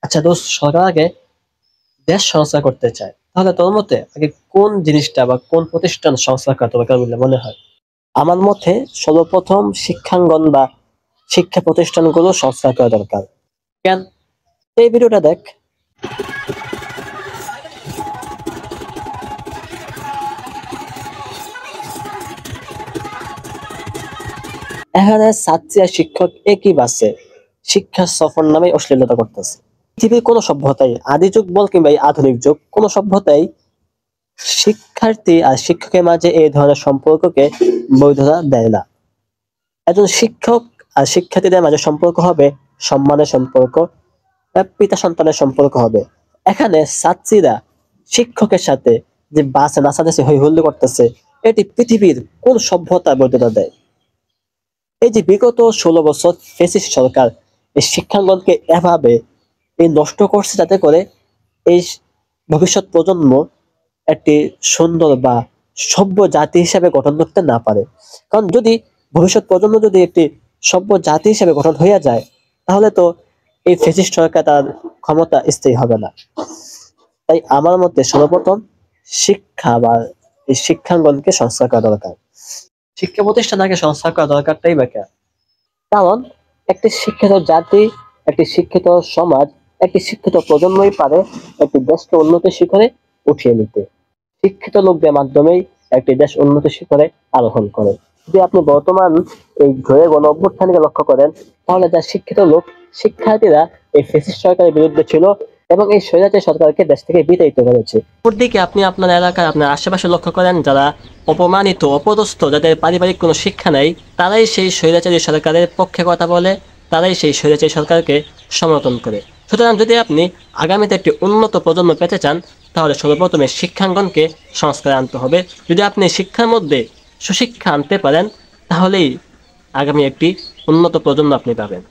আচ্ছা দোস্ত, সরকার আগে দেশ সংস্কার করতে চায়, তাহলে তোর মতে আগে কোন জিনিসটা বা কোন প্রতিষ্ঠান সংস্কার করা দরকার বলে মনে হয়? আমার মতে সর্বপ্রথম শিক্ষাঙ্গন বা শিক্ষা প্রতিষ্ঠানগুলো সংস্কার করা দরকার। কেন? এই ভিডিওটা দেখ। এখানে ছাত্রী আর শিক্ষক একই বাসে শিক্ষা সফর নামে অশ্লীলতা করতেছে। পৃথিবীর কোন সভ্যতাই, আদি যুগ বল কিংবা এই আধুনিক যুগ, কোন সভ্যতাই শিক্ষার্থী আর শিক্ষকের মাঝে এই ধরনের সম্পর্ককে বৈধতা দেয় না। একজন শিক্ষক আর শিক্ষার্থীদের মাঝে সম্পর্ক হবে সম্মানের সম্পর্ক, পিতা সন্তানের সম্পর্ক হবে। এখানে ছাত্রীরা শিক্ষকের সাথে যে বাসে নাচানাচি হই হুল্লোড় করতেছে, এটি পৃথিবীর কোন সভ্যতা বৈধতা দেয়? এই যে বিগত 16 বছর ফ্যাসিস্ট সরকার এই শিক্ষাঙ্গনকে এভাবে নষ্ট করছে, যাতে করে এই ভবিষ্যৎ প্রজন্ম একটি সুন্দর বা সভ্য জাতি হিসেবে গঠন করতে না পারে। কারণ যদি ভবিষ্যৎ প্রজন্ম যদি একটি সভ্য জাতি হিসেবে গঠন হইয়া যায়, তাহলে তো এই ফ্যাসিস্ট সরকার তার ক্ষমতা স্থায়ী হবে না। তাই আমার মতে সর্বপ্রথম শিক্ষা বা এই শিক্ষাঙ্গনকে সংস্কার করা দরকার। শিক্ষা প্রতিষ্ঠান আগে সংস্কার করা দরকারটাই বা কেন? কারণ একটি শিক্ষিত জাতি, একটি শিক্ষিত সমাজ, একটি শিক্ষিত প্রজন্মই পারে একটি দেশকে উন্নতির শিখরে উঠিয়ে নিতে। শিক্ষিত লোকদের মাধ্যমেই একটি দেশ উন্নতির শিখরে আরোহণ করে। যদি আপনি বর্তমান এই ঘরে গণ অভ্যুত্থানকে লক্ষ্য করেন, তাহলে যা শিক্ষিত লোক, শিক্ষার্থীরা এই ফ্যাসিস্ট সরকারের বিরুদ্ধে ছিল এবং এই স্বৈরাচারী সরকারকে দেশ থেকে বিতাড়িত করেছে। অপরদিকে আপনি আপনার এলাকায় আপনার আশেপাশে লক্ষ্য করেন, যারা অপমানিত, অপদস্থ, যাদের পারিবারিক কোনো শিক্ষা নাই, তারাই সেই স্বৈরাচারী সরকারের পক্ষে কথা বলে, তারাই সেই স্বৈরাচারী সরকারকে সমর্থন করে। সুতরাং যদি আপনি আগামীতে একটি উন্নত প্রজন্ম পেতে চান, তাহলে সর্বপ্রথমে শিক্ষাঙ্গনকে সংস্কারে আনতে হবে। যদি আপনি শিক্ষার মধ্যে সুশিক্ষা আনতে পারেন, তাহলেই আগামী একটি উন্নত প্রজন্ম আপনি পাবেন।